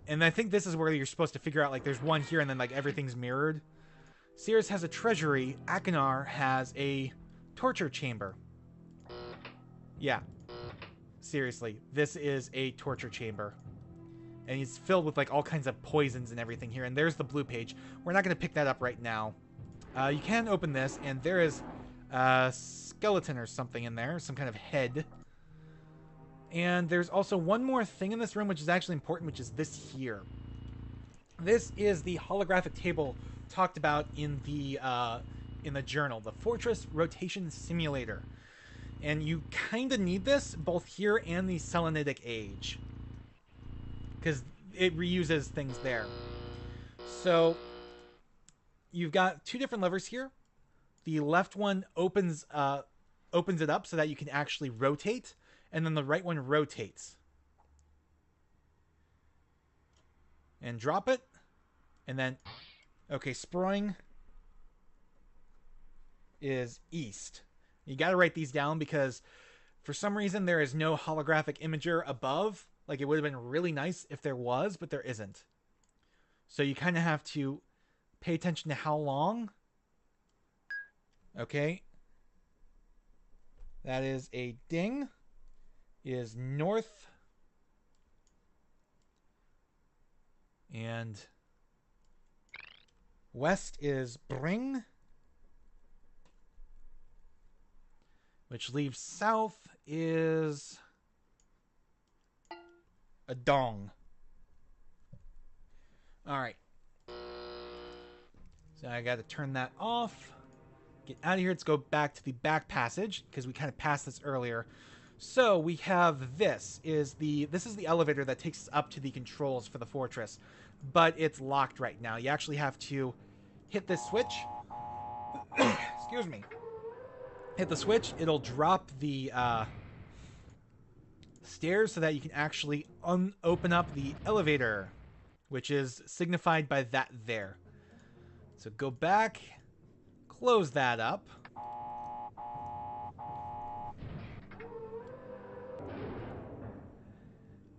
And I think this is where you're supposed to figure out, like, there's one here and then, like, everything's mirrored. Cirrus has a treasury. Akinar has a torture chamber. Yeah. Seriously. This is a torture chamber. And it's filled with, like, all kinds of poisons and everything here. And there's the blue page. We're not going to pick that up right now. You can open this, and there is a skeleton or something in there. Some kind of head. And there's also one more thing in this room which is actually important, which is this here. This is the holographic table talked about in the journal, the Fortress Rotation Simulator. And you kind of need this both here and the Selenitic Age, because it reuses things there. So you've got two different levers here. The left one opens it up so that you can actually rotate, and then the right one rotates. And drop it. And then, okay, sproing is east. You got to write these down because for some reason there is no holographic imager above. Like, it would have been really nice if there was, but there isn't. So you kind of have to pay attention to how long. Okay. That is a ding. Is north. And west is bring. Which leaves south is a dong. Alright. So I gotta turn that off. Get out of here. Let's go back to the back passage, because we kind of passed this earlier. So we have this is the elevator that takes us up to the controls for the fortress. But it's locked right now. You actually have to hit this switch. Excuse me. Hit the switch, it'll drop the stairs so that you can actually open up the elevator, which is signified by that there. So go back, close that up.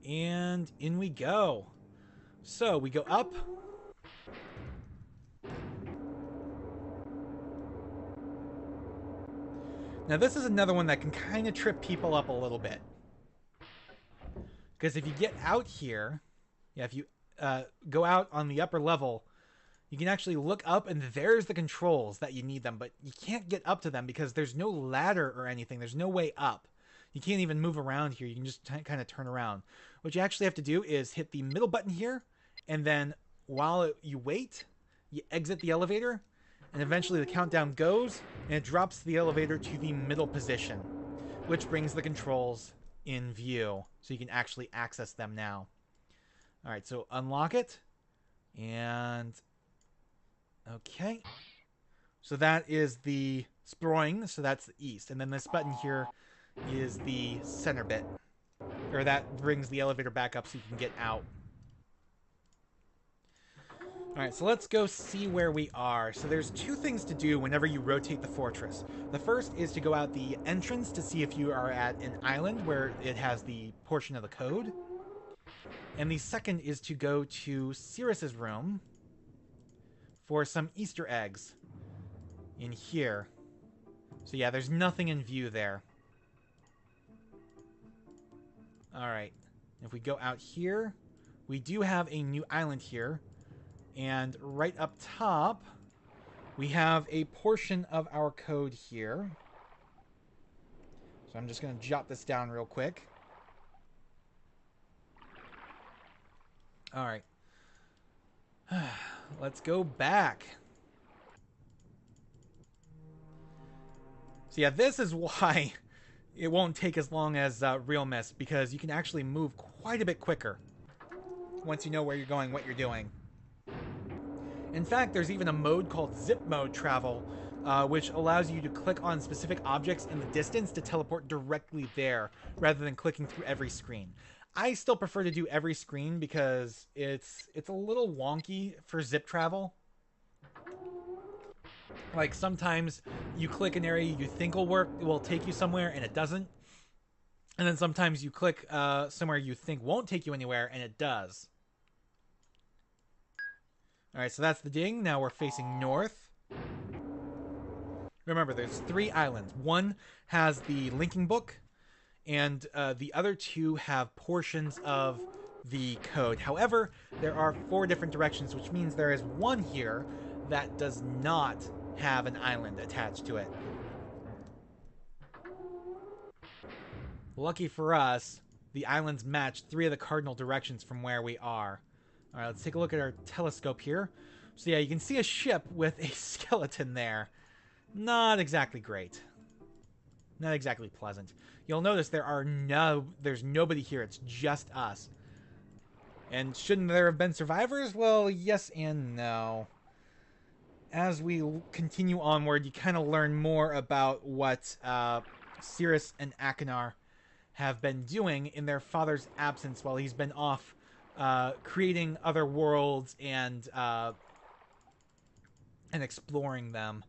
And in we go. So we go up. Now this is another one that can kind of trip people up a little bit. Because if you get out here, yeah, if you go out on the upper level, you can actually look up and there's the controls that you need them, but you can't get up to them because there's no ladder or anything. There's no way up. You can't even move around here. You can just kind of turn around. What you actually have to do is hit the middle button here, and then while you wait, you exit the elevator, and eventually the countdown goes, and it drops the elevator to the middle position, which brings the controls in view, so you can actually access them now. Alright, so unlock it, and okay. So that is the sproing, so that's the east, and then this button here is the center bit, or that brings the elevator back up so you can get out. Alright, so let's go see where we are. So there's two things to do whenever you rotate the fortress. The first is to go out the entrance to see if you are at an island where it has the portion of the code. And the second is to go to Cirrus's room for some Easter eggs in here. So yeah, there's nothing in view there. Alright, if we go out here, we do have a new island here. And right up top, we have a portion of our code here. So I'm just going to jot this down real quick. Alright. Let's go back. So yeah, this is why it won't take as long as Real Myst, because you can actually move quite a bit quicker once you know where you're going, what you're doing. In fact, there's even a mode called Zip Mode Travel, which allows you to click on specific objects in the distance to teleport directly there, rather than clicking through every screen. I still prefer to do every screen because it's a little wonky for zip travel. Like, sometimes you click an area you think will work, it will take you somewhere, and it doesn't. And then sometimes you click somewhere you think won't take you anywhere, and it does. Alright, so that's the ding. Now we're facing north. Remember, there's 3 islands. One has the linking book, and the other 2 have portions of the code. However, there are 4 different directions, which means there is one here that does not have an island attached to it. Lucky for us, the islands match 3 of the cardinal directions from where we are. Alright, let's take a look at our telescope here. So yeah, you can see a ship with a skeleton there. Not exactly great. Not exactly pleasant. You'll notice there's nobody here. It's just us. And shouldn't there have been survivors? Well, yes and no. As we continue onward, you kind of learn more about what Cirrus and Akinar have been doing in their father's absence while he's been off creating other worlds and exploring them.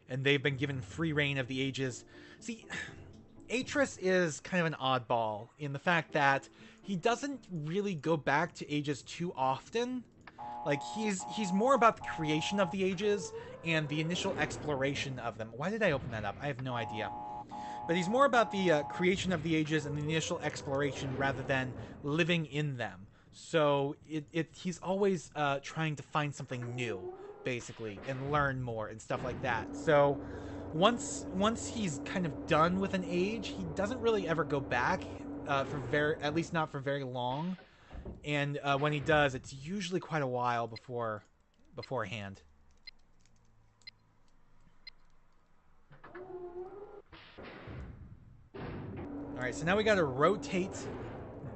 And they've been given free reign of the ages. See, Atris is kind of an oddball in the fact that he doesn't really go back to ages too often. Like, he's more about the creation of the ages and the initial exploration of them. Why did I open that up? I have no idea. But he's more about the creation of the ages and the initial exploration rather than living in them. So he's always trying to find something new, basically, and learn more and stuff like that. So once he's kind of done with an age, he doesn't really ever go back at least not for very long. And when he does, it's usually quite a while beforehand. Alright, so now we gotta rotate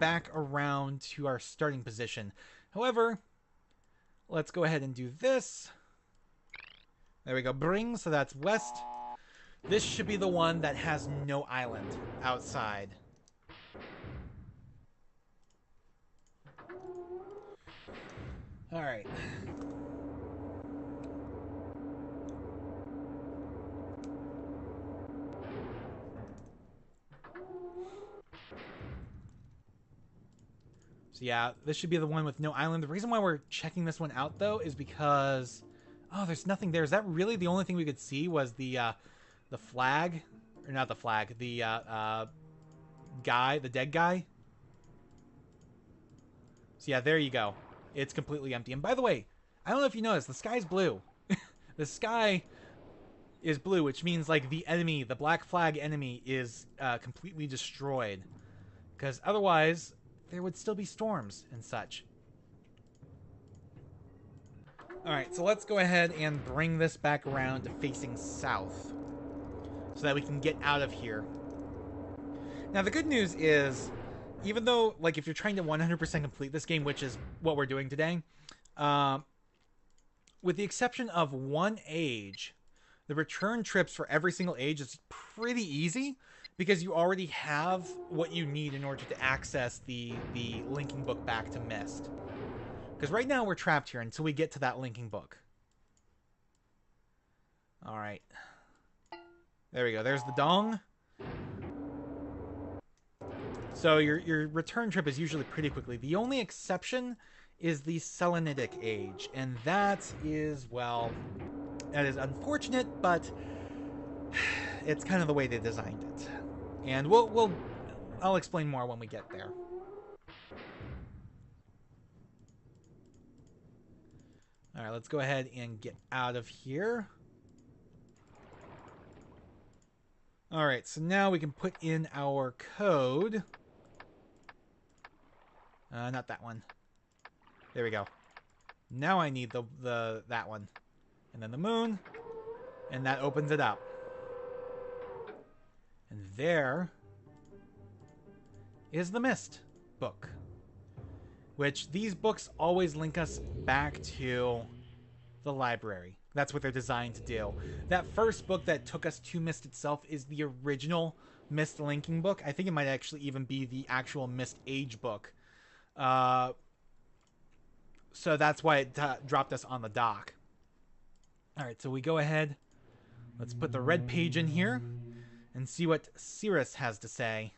back around to our starting position. However, let's go ahead and do this. There we go, bring, so that's west. This should be the one that has no island outside. Alright. So yeah, this should be the one with no island. The reason why we're checking this one out, though, is because... Oh, there's nothing there. Is that really the only thing we could see was the flag? Or not the flag, the guy, the dead guy? So yeah, there you go. It's completely empty. And by the way, I don't know if you noticed, the sky's blue. The sky is blue, which means, like, the enemy, the black flag enemy, is completely destroyed. Because otherwise, there would still be storms and such. Alright, so let's go ahead and bring this back around to facing south. So that we can get out of here. Now, the good news is, even though, like, if you're trying to 100% complete this game, which is what we're doing today, with the exception of one age, the return trips for every single age is pretty easy, because you already have what you need in order to access the linking book back to Myst. Because right now we're trapped here until we get to that linking book. Alright. There we go. There's the dong. So your return trip is usually pretty quickly. The only exception is the Selenitic age. And that is, well, that is unfortunate, but it's kind of the way they designed it. And I'll explain more when we get there. Alright, let's go ahead and get out of here. Alright, so now we can put in our code. Not that one. There we go. Now I need that one. And then the moon. And that opens it up. And there is the Myst book. Which these books always link us back to the library. That's what they're designed to do. That first book that took us to Myst itself is the original Myst linking book. I think it might actually even be the actual Myst age book. So that's why it dropped us on the dock. Alright, so we go ahead. Let's put the red page in here and see what Cirrus has to say.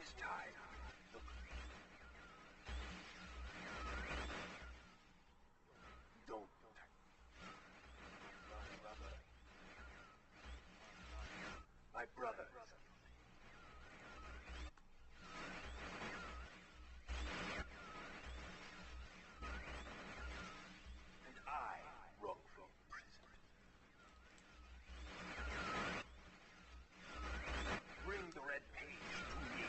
this time. Look. Don't. My brother. And I wrongfully imprisoned. Bring the red page to me.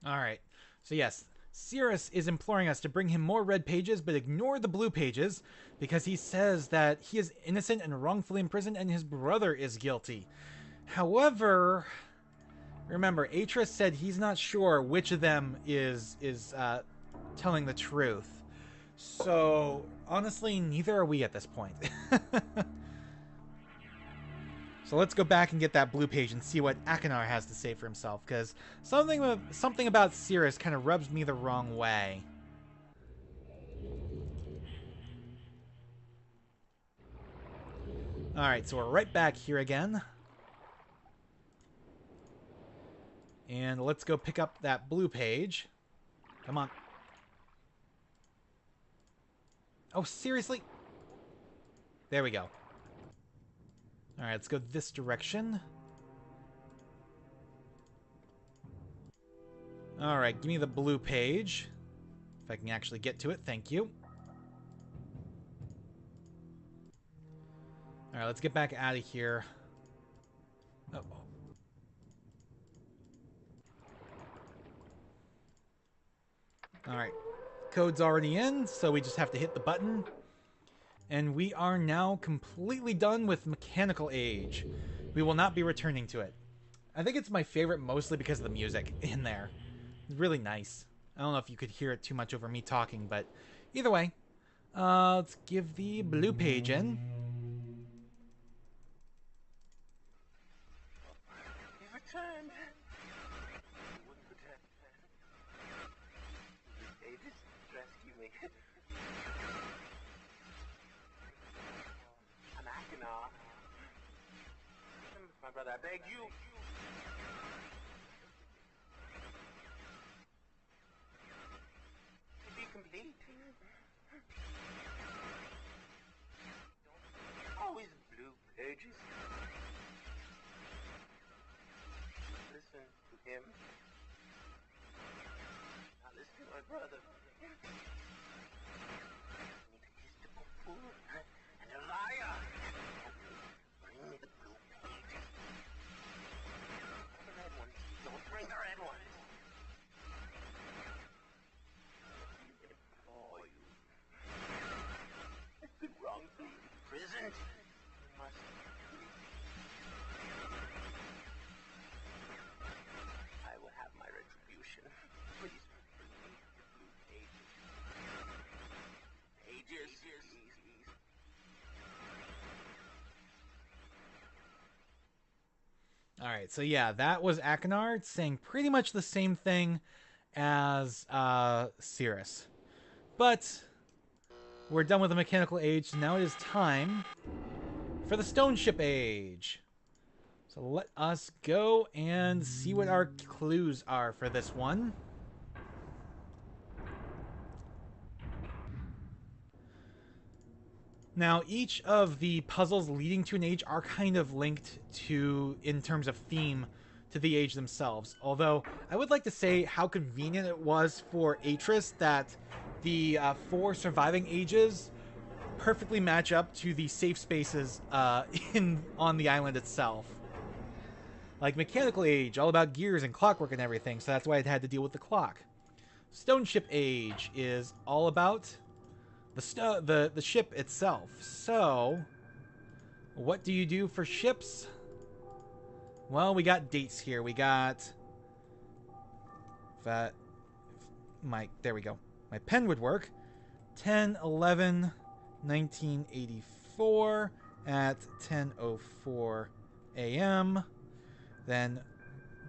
All right. So yes, Cirrus is imploring us to bring him more red pages, but ignore the blue pages because he says that he is innocent and wrongfully imprisoned and his brother is guilty. However, remember, Atris said he's not sure which of them is telling the truth. So, honestly, neither are we at this point. So let's go back and get that blue page and see what Akinar has to say for himself, because something about Cirrus kind of rubs me the wrong way. Alright, so we're right back here again. And let's go pick up that blue page. Come on. Oh, seriously? There we go. Alright, let's go this direction. Alright, give me the blue page. If I can actually get to it, thank you. Alright, let's get back out of here. Oh. Alright, code's already in, so we just have to hit the button. And we are now completely done with Mechanical Age. We will not be returning to it. I think it's my favorite mostly because of the music in there. It's really nice. I don't know if you could hear it too much over me talking, but either way. Let's give the blue page in. You've returned. You wouldn't pretend. They just rescue me. I'm Akinar. My brother, I beg you. To be complete. Always blue pages. Listen to him. Now listen to my brother. He's a fool and a liar. Bring me the blue pages. The red ones. Don't bring the red ones. Oh, you. I've been wrongfully imprisoned. You must leave. I will have my retribution. Please bring me the blue pages. Pages, please. Alright, so yeah, that was Akinar saying pretty much the same thing as Cirrus. But we're done with the Mechanical Age, so now it is time for the Stone Ship Age. So let us go and see what our clues are for this one. Now, each of the puzzles leading to an age are kind of linked to, in terms of theme, to the age themselves. Although, I would like to say how convenient it was for Atris that the 4 surviving ages perfectly match up to the safe spaces on the island itself. Like Mechanical Age, all about gears and clockwork and everything, so that's why it had to deal with the clock. Stone Ship Age is all about the ship itself. So, what do you do for ships? Well, we got dates here. We got there we go. My pen would work. 10/11/1984 at 10:04 a.m. Then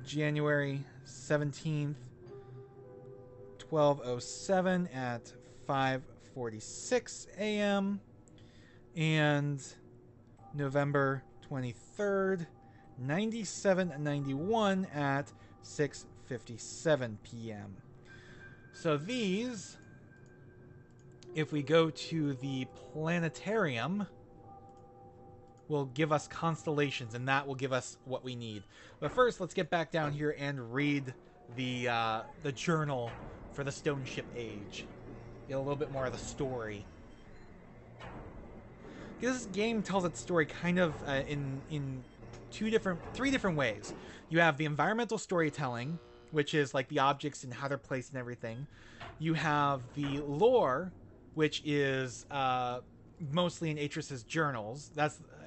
January 17th, 12:07 at 5:46 a.m. and November 23rd, 9791 at 6:57 p.m. So these, if we go to the planetarium, will give us constellations, and that will give us what we need. But first, let's get back down here and read the journal for the Stone Ship Age. Get a little bit more of the story. This game tells its story kind of in three different ways. You have the environmental storytelling, which is like the objects and how they're placed and everything. You have the lore, which is mostly in Atrus's journals.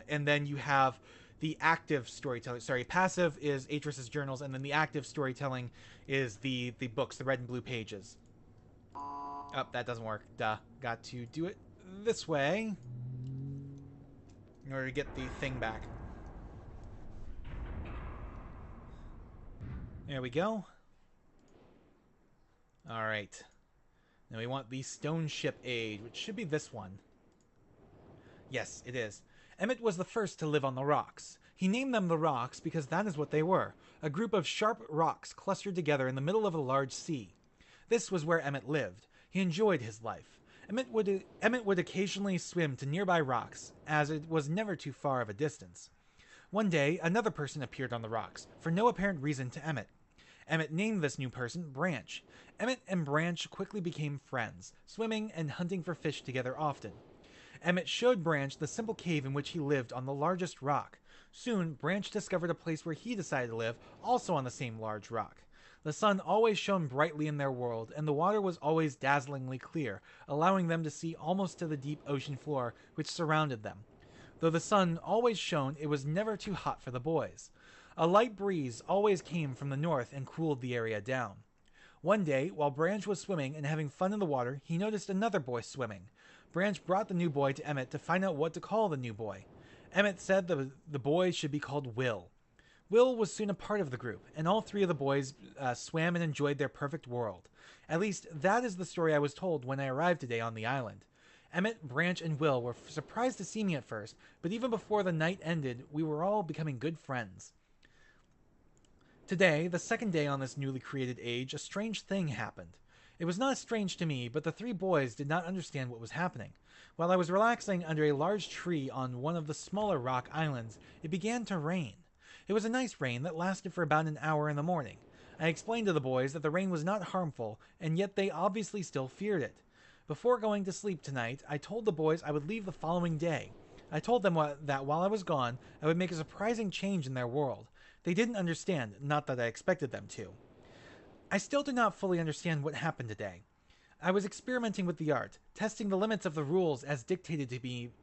And then you have the active storytelling. Sorry, passive is Atrus's journals, and then the active storytelling is the books, the red and blue pages. Oh, that doesn't work. Duh. Got to do it this way in order to get the thing back. There we go. Alright. Now we want the Stone Ship Age, which should be this one. Yes, it is. Emmett was the first to live on the rocks. He named them the rocks because that is what they were, a group of sharp rocks clustered together in the middle of a large sea. This was where Emmett lived. He enjoyed his life. Emmett would occasionally swim to nearby rocks, as it was never too far of a distance. One day, another person appeared on the rocks, for no apparent reason to Emmett. Emmett named this new person Branch. Emmett and Branch quickly became friends, swimming and hunting for fish together often. Emmett showed Branch the simple cave in which he lived on the largest rock. Soon, Branch discovered a place where he decided to live, also on the same large rock. The sun always shone brightly in their world, and the water was always dazzlingly clear, allowing them to see almost to the deep ocean floor which surrounded them. Though the sun always shone, it was never too hot for the boys. A light breeze always came from the north and cooled the area down. One day, while Branch was swimming and having fun in the water, he noticed another boy swimming. Branch brought the new boy to Emmett to find out what to call the new boy. Emmett said the boy should be called Will. Will was soon a part of the group, and all three of the boys swam and enjoyed their perfect world. At least, that is the story I was told when I arrived today on the island. Emmett, Branch, and Will were surprised to see me at first, but even before the night ended, we were all becoming good friends. Today, the second day on this newly created age, a strange thing happened. It was not strange to me, but the three boys did not understand what was happening. While I was relaxing under a large tree on one of the smaller rock islands, it began to rain. It was a nice rain that lasted for about an hour in the morning. I explained to the boys that the rain was not harmful, and yet they obviously still feared it. Before going to sleep tonight, I told the boys I would leave the following day. I told them that while I was gone, I would make a surprising change in their world. They didn't understand, not that I expected them to. I still do not fully understand what happened today. I was experimenting with the art, testing the limits of the rules as dictated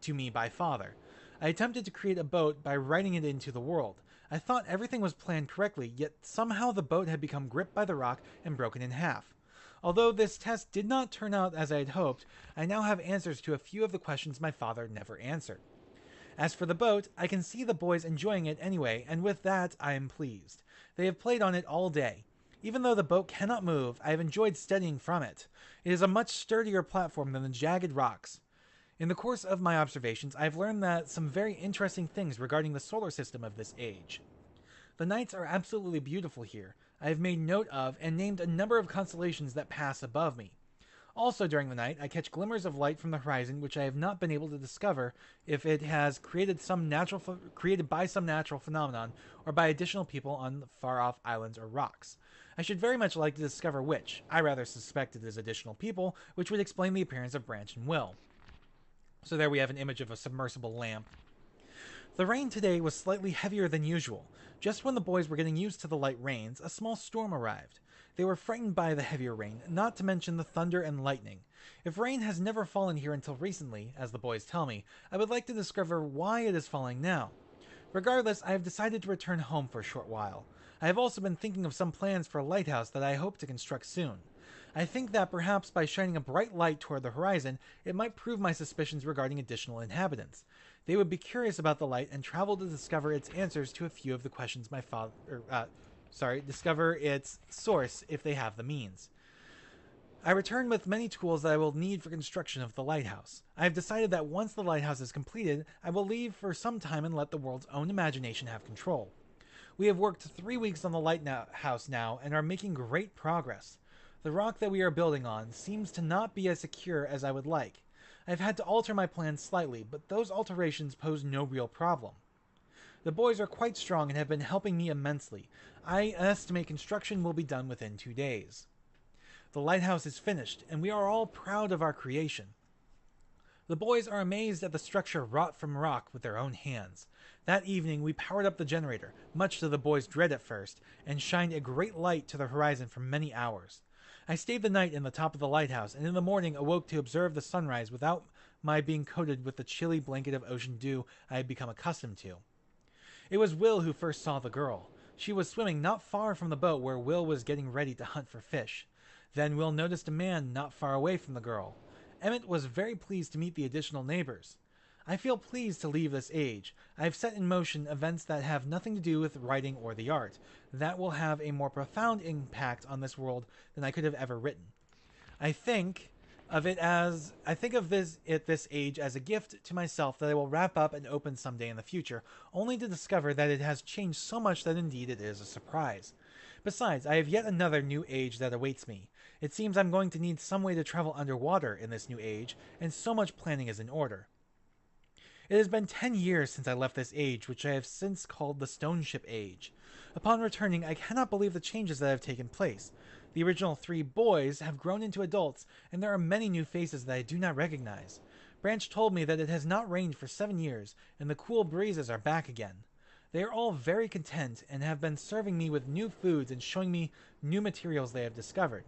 to me by Father. I attempted to create a boat by writing it into the world. I thought everything was planned correctly, yet somehow the boat had become gripped by the rock and broken in half. Although this test did not turn out as I had hoped, I now have answers to a few of the questions my father never answered. As for the boat, I can see the boys enjoying it anyway, and with that, I am pleased. They have played on it all day. Even though the boat cannot move, I have enjoyed studying from it. It is a much sturdier platform than the jagged rocks. In the course of my observations, I have learned that some very interesting things regarding the solar system of this age. The nights are absolutely beautiful here. I have made note of and named a number of constellations that pass above me. Also during the night, I catch glimmers of light from the horizon which I have not been able to discover if it has created by some natural phenomenon or by additional people on far-off islands or rocks. I should very much like to discover which. I rather suspect it is additional people, which would explain the appearance of Branch and Will. So there we have an image of a submersible lamp. The rain today was slightly heavier than usual. Just when the boys were getting used to the light rains, a small storm arrived. They were frightened by the heavier rain, not to mention the thunder and lightning. If rain has never fallen here until recently, as the boys tell me, I would like to discover why it is falling now. Regardless, I have decided to return home for a short while. I have also been thinking of some plans for a lighthouse that I hope to construct soon. I think that perhaps by shining a bright light toward the horizon, it might prove my suspicions regarding additional inhabitants. They would be curious about the light and travel to discover its answers to a few of the questions discover its source if they have the means. I return with many tools that I will need for construction of the lighthouse. I have decided that once the lighthouse is completed, I will leave for some time and let the world's own imagination have control. We have worked 3 weeks on the lighthouse now and are making great progress. The rock that we are building on seems to not be as secure as I would like. I have had to alter my plans slightly, but those alterations pose no real problem. The boys are quite strong and have been helping me immensely. I estimate construction will be done within 2 days. The lighthouse is finished, and we are all proud of our creation. The boys are amazed at the structure wrought from rock with their own hands. That evening, we powered up the generator, much to the boys' dread at first, and shined a great light to the horizon for many hours. I stayed the night in the top of the lighthouse, and in the morning awoke to observe the sunrise without my being coated with the chilly blanket of ocean dew I had become accustomed to. It was Will who first saw the girl. She was swimming not far from the boat where Will was getting ready to hunt for fish. Then Will noticed a man not far away from the girl. Emmett was very pleased to meet the additional neighbors. I feel pleased to leave this age. I have set in motion events that have nothing to do with writing or the art, that will have a more profound impact on this world than I could have ever written. I think of this at this age as a gift to myself that I will wrap up and open someday in the future, only to discover that it has changed so much that indeed it is a surprise. Besides, I have yet another new age that awaits me. It seems I'm going to need some way to travel underwater in this new age, and so much planning is in order. It has been 10 years since I left this age, which I have since called the Stone Ship Age. Upon returning, I cannot believe the changes that have taken place. The original 3 boys have grown into adults, and there are many new faces that I do not recognize. Branch told me that it has not rained for 7 years, and the cool breezes are back again. They are all very content, and have been serving me with new foods and showing me new materials they have discovered.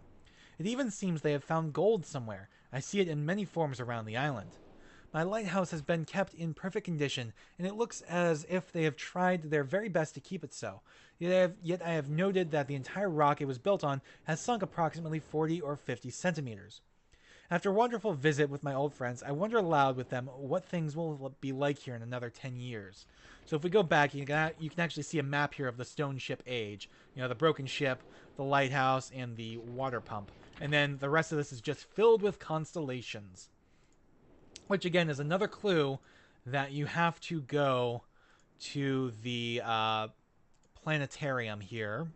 It even seems they have found gold somewhere. I see it in many forms around the island. My lighthouse has been kept in perfect condition, and it looks as if they have tried their very best to keep it so. Yet I have noted that the entire rock it was built on has sunk approximately 40 or 50 centimeters. After a wonderful visit with my old friends, I wonder aloud with them what things will be like here in another 10 years. So if we go back, you can actually see a map here of the Stone Ship Age. You know, the broken ship, the lighthouse, and the water pump. And then the rest of this is just filled with constellations. Which, again, is another clue that you have to go to the planetarium here.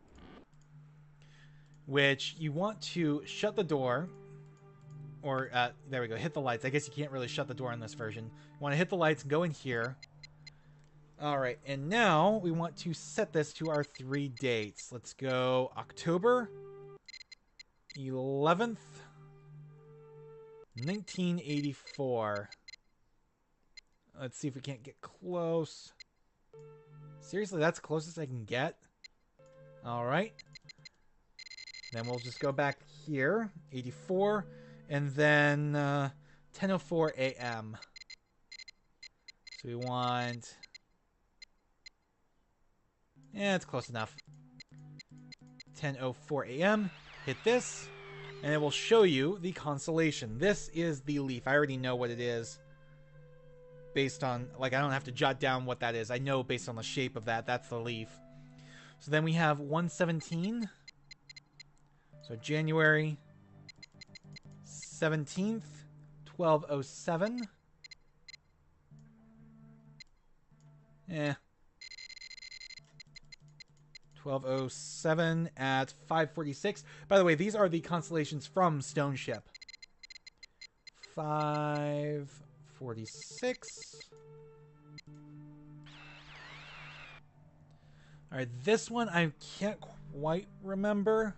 Which you want to shut the door. Or, there we go, hit the lights. I guess you can't really shut the door in this version. You want to hit the lights, go in here. Alright, and now we want to set this to our 3 dates. Let's go October 11th, 1984. Let's see if we can't get close. Seriously, that's the closest I can get? Alright. Then we'll just go back here, 84, and then 10:04 a.m. So we want... Yeah, it's close enough. 10:04 a.m. Hit this, and it will show you the constellation. This is the leaf. I already know what it is. Based on, like, I don't have to jot down what that is. I know based on the shape of that, that's the leaf. So then we have 117. So January 17th, 12:07. 12:07 at 5:46. By the way, these are the constellations from Stone Ship. 5:46. Alright, this one I can't quite remember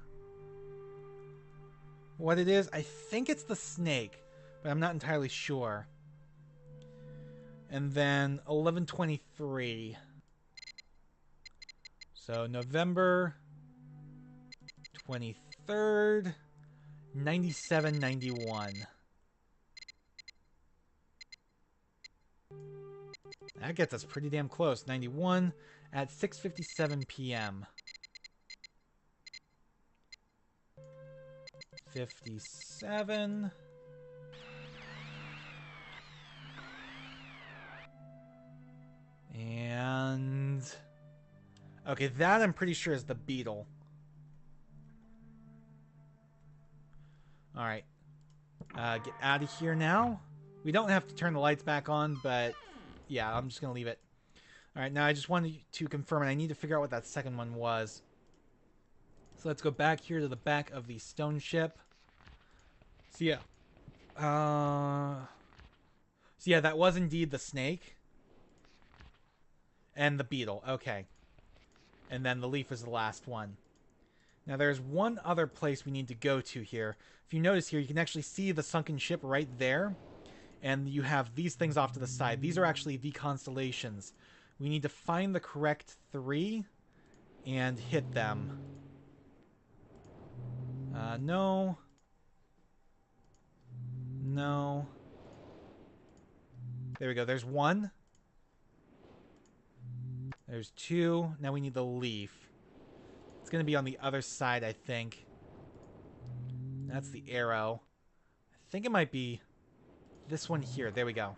what it is. I think it's the snake, but I'm not entirely sure. And then 11:23. So November 23rd, 9791. That gets us pretty damn close. 91 at 6:57 p.m. 57. And... okay, that I'm pretty sure is the beetle. Alright. Get out of here now. We don't have to turn the lights back on, but yeah, I'm just going to leave it. Alright, now I just wanted to confirm, and I need to figure out what that second one was. So let's go back here to the back of the stone ship. So yeah. So yeah, that was indeed the snake. And the beetle. Okay. And then the leaf is the last one. Now there's one other place we need to go to here. If you notice here, you can actually see the sunken ship right there. And you have these things off to the side. These are actually the constellations. We need to find the correct 3 and hit them. No. No. There we go. There's 1. There's 2. Now we need the leaf. It's going to be on the other side, I think. That's the arrow. I think it might be this one here. There we go.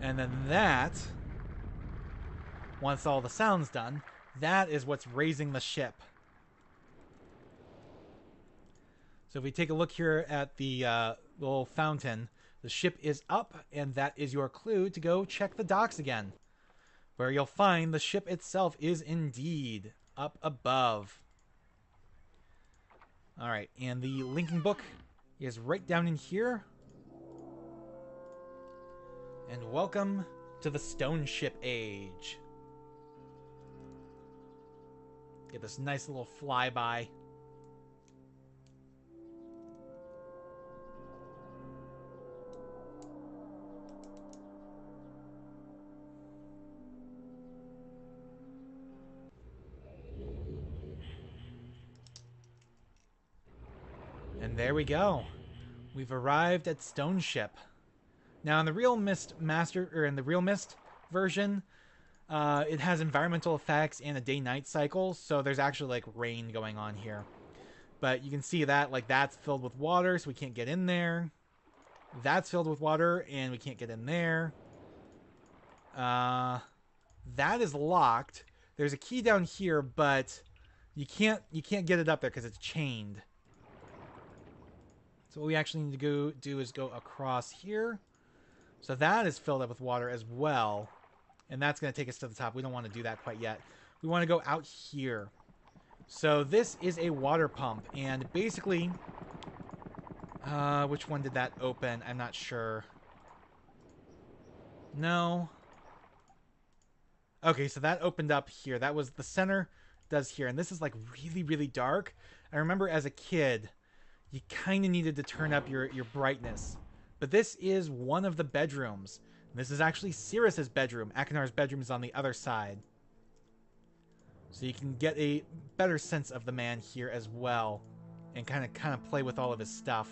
And then that, once all the sound's done, that is what's raising the ship. So if we take a look here at the little fountain, the ship is up, and that is your clue to go check the docks again, where you'll find the ship itself is indeed up above. Alright, and the linking book is right down in here. And welcome to the Stone Ship Age. Get this nice little flyby. And there we go. We've arrived at Stone Ship. Now, in the real Myst version, it has environmental effects and a day-night cycle, so there's actually like rain going on here. But you can see that like that's filled with water, so we can't get in there. That's filled with water, and we can't get in there. That is locked. There's a key down here, but you can't get it up there because it's chained. So what we actually need to go do is go across here. So that is filled up with water as well. And that's going to take us to the top. We don't want to do that quite yet. We want to go out here. So this is a water pump. And basically, which one did that open? I'm not sure. No. Okay, so that opened up here. That was the center does here. And this is like really, really dark. I remember as a kid, you kind of needed to turn up your brightness. But this is one of the bedrooms. This is actually Cirrus's bedroom. Akinar's bedroom is on the other side. So you can get a better sense of the man here as well. And kind of play with all of his stuff.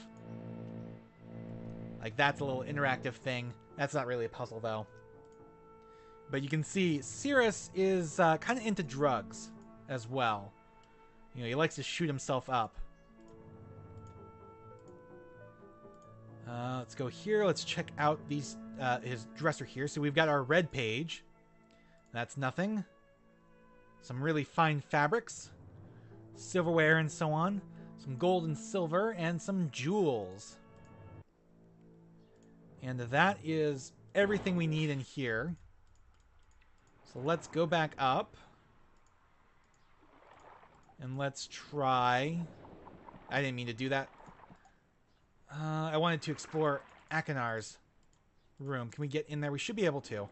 Like that's a little interactive thing. That's not really a puzzle though. But you can see Cirrus is kind of into drugs as well. You know, he likes to shoot himself up. Let's go here. Let's check out these his dresser here. So we've got our red page. That's nothing. Some really fine fabrics, silverware, and so on. Some gold and silver, and some jewels. And that is everything we need in here. So let's go back up. And let's try... I didn't mean to do that. I wanted to explore Akinar's room. Can we get in there? We should be able to.